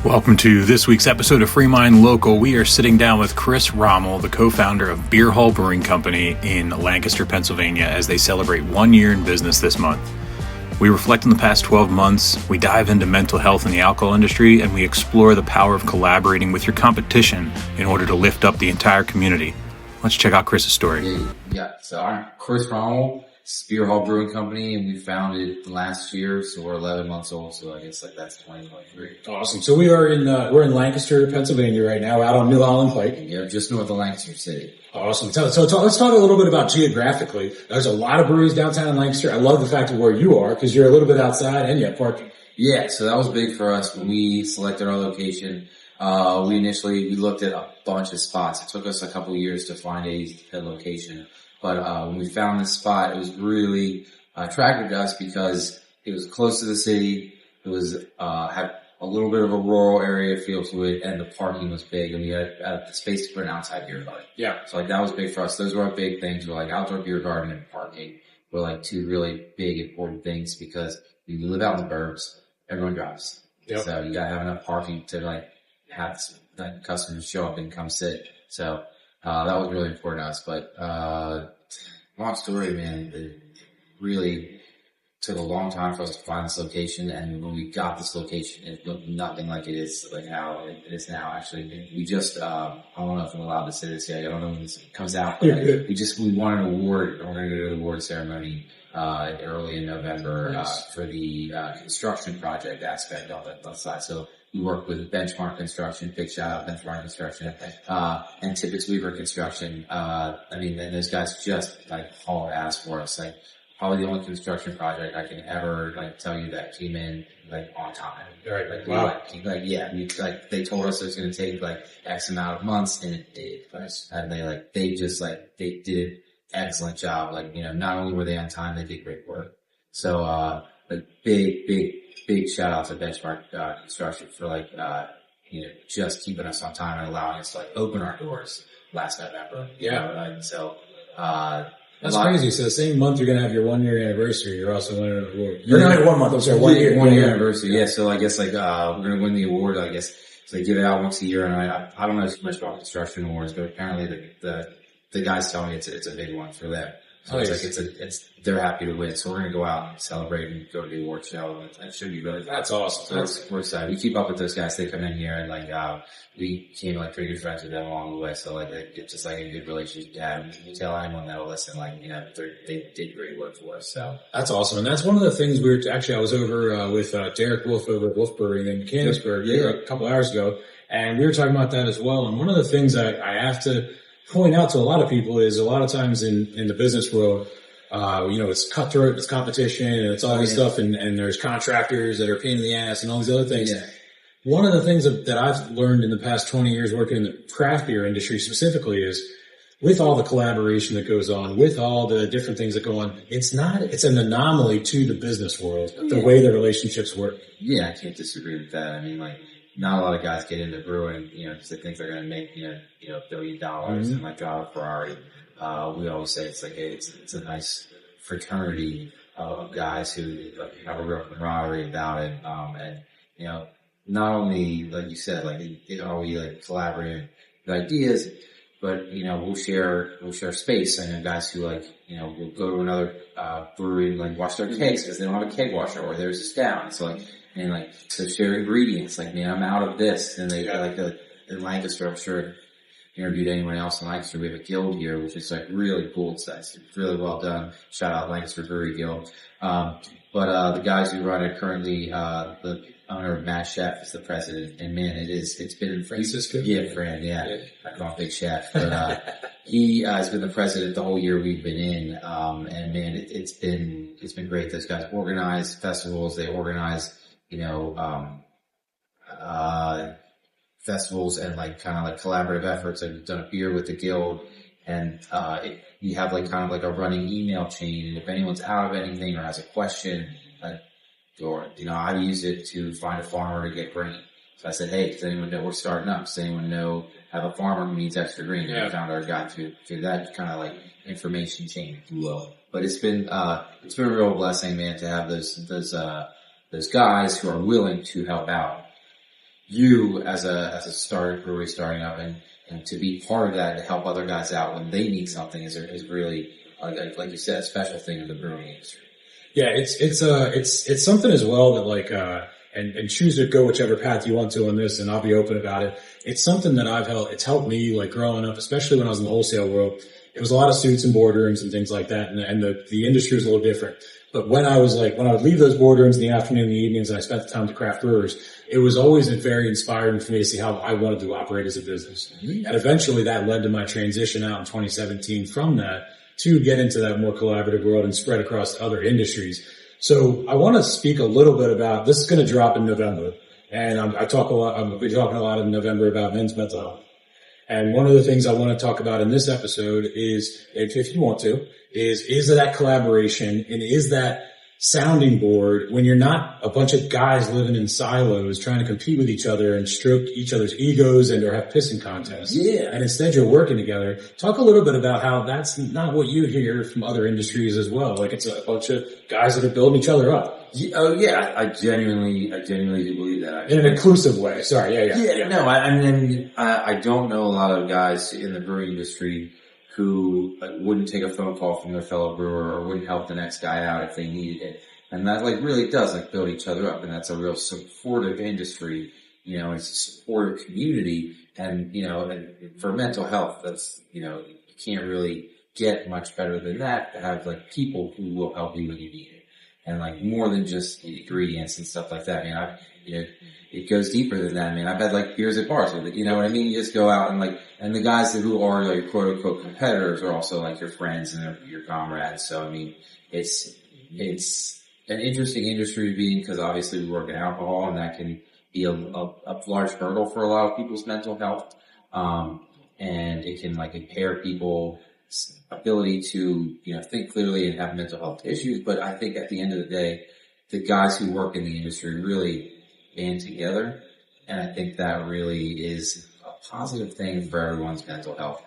Welcome to this week's episode of FreeMind Local. We are sitting down with Chris Rommel, the co-founder of Bierhall Brewing Company in Lancaster, Pennsylvania, as they celebrate 1 year in business this month. We reflect on the past 12 months, we dive into mental health in the alcohol industry, and we explore the power of collaborating with your competition in order to lift up the entire community. Let's check out Chris's story. So I'm Chris Rommel, Bierhall Brewing Company, and we founded last year, so we're 11 months old, so I guess that's 2023. Awesome. So we're in Lancaster, Pennsylvania right now, out on New Holland Pike. Yeah, just north of Lancaster City. Awesome. So let's talk a little bit about geographically. There's a lot of breweries downtown in Lancaster. I love the fact of where you are because you're a little bit outside and you have parking. Yeah, so that was big for us when we selected our location. We looked at a bunch of spots. It took us a couple of years to find a location. But when we found this spot, it was really attractive to us because it was close to the city. It was had a little bit of a rural area feel to it, and the parking was big, and we had the space to put an outside beer garden. Yeah. So that was big for us. Those were our big things. Were outdoor beer garden and parking were two really big important things because when you live out in the burbs, everyone drives. Yep. So you gotta have enough parking to have customers show up and come sit. So that was really important to us, but, long story, man, it really took a long time for us to find this location, and when we got this location, it looked nothing like it is, how it is now, actually. We just, I don't know if I'm allowed to say this yet, I don't know when this comes out, but we won an award, we're gonna go to the award ceremony, early in November, for the, construction project aspect of it, both sides. So, we work with Benchmark Construction, big shout out Benchmark Construction, and Tippett's Weaver Construction. And those guys just haul ass for us. Probably the only construction project I can ever tell you that came in on time. Right. Wow. They told us it was going to take X amount of months, and it did. Nice. And they did excellent job. Not only were they on time, they did great work. So big shout out to Benchmark Construction for just keeping us on time and allowing us to open our doors last November. Yeah. That's crazy. So the same month you're going to have your 1 year anniversary, you're also winning an award. You're going to have 1 month. I'm sorry, 1 year. 1 year anniversary. Yeah. So I guess we're going to win the award. I guess so they give it out once a year, and I don't know too much about construction awards, but apparently the guys tell me it's a big one for them. So they're happy to win. So we're going to go out and celebrate and go to the award show. It should be really fun. That's awesome. So we're excited. We keep up with those guys. They come in here and we became pretty good friends with them along the way. So it's just a good relationship to have. You tell anyone that'll listen, they did great work for us. So that's awesome. And that's one of the things I was over, with, Derek Wolf over at Wolf Brewing in Canonsburg a couple hours ago. And we were talking about that as well. And one of the things I have to point out to a lot of people is a lot of times in the business world, it's cutthroat, it's competition, and it's all this stuff, and there's contractors that are a pain in the ass and all these other things. Yeah. One of the things that I've learned in the past 20 years working in the craft beer industry specifically is with all the collaboration that goes on, with all the different things that go on, it's an anomaly to the business world, the way the relationships work. Yeah, I can't disagree with that. Not a lot of guys get into brewing, because they think they're going to make, $1 billion and drive a Ferrari. We always say it's a nice fraternity of guys who have a real camaraderie about it. And, not only, like you said, are we collaborating with ideas, but, we'll share space. I know guys who will go to another, brewery and wash their kegs because they don't have a keg washer or theirs is down. So to share ingredients, I'm out of this. And they in Lancaster, I'm sure interviewed anyone else in Lancaster. We have a guild here, which is really cool. It's really well done. Shout out Lancaster Brewery Guild. But the guys who run it currently, the owner of Matt Chef is the president, and man, it's been Francisco. Yeah, Fran, yeah. I call him Big Chef, but he has been the president the whole year we've been in, and man, it's been great. Those guys organize festivals. They organize, festivals and collaborative efforts. I've done a beer with the guild, and you have a running email chain, and if anyone's out of anything or has a question, or how to use it to find a farmer to get grain. So I said, hey, does anyone know we're starting up? Does anyone know have a farmer who needs extra grain? And I found our guy through that information chain, if you will. But it's been a real blessing, man, to have those guys who are willing to help out. you as a brewery starting up and to be part of that, to help other guys out when they need something is really, like you said, a special thing in the brewing industry. Yeah, it's something as well that like, and choose to go whichever path you want to on this, and I'll be open about it. It's something that it's helped me like growing up, especially when I was in the wholesale world. It was a lot of suits and boardrooms and things like that, and the industry was a little different. But when I would leave those boardrooms in the afternoon and the evenings, and I spent the time with craft brewers, it was always very inspiring for me to see how I wanted to operate as a business. Mm-hmm. And eventually that led to my transition out in 2017 from that to get into that more collaborative world and spread across other industries. So I want to speak a little bit about, this is going to drop in November. And I'll be talking a lot in November about men's mental health. And one of the things I want to talk about in this episode is, if you want to, is that collaboration, and is that sounding board when you're not a bunch of guys living in silos trying to compete with each other and stroke each other's egos or have pissing contests. Yeah. And instead you're working together. Talk a little bit about how that's not what you hear from other industries as well. Like it's a bunch of guys that are building each other up. Oh yeah, I genuinely do believe that. In an inclusive way. Sorry. Yeah. No, I don't know a lot of guys in the brewing industry who wouldn't take a phone call from their fellow brewer or wouldn't help the next guy out if they needed it. And that like really does like build each other up, and that's a real supportive industry, you know, it's a supportive community. And, you know, and for mental health, that's, you know, you can't really get much better than that, to have like people who will help you when you need it. And like more than just the ingredients and stuff like that. I mean, it goes deeper than that. I mean, I've had like beers at bars with it, you know what I mean? You just go out and like, and the guys who are like quote unquote competitors are also like your friends and your comrades. So I mean, it's an interesting industry to be in, because obviously we work in alcohol, and that can be a large hurdle for a lot of people's mental health. And it can like impair people's ability to, you know, think clearly and have mental health issues. But I think at the end of the day, the guys who work in the industry really band together. And I think that really is a positive thing for everyone's mental health.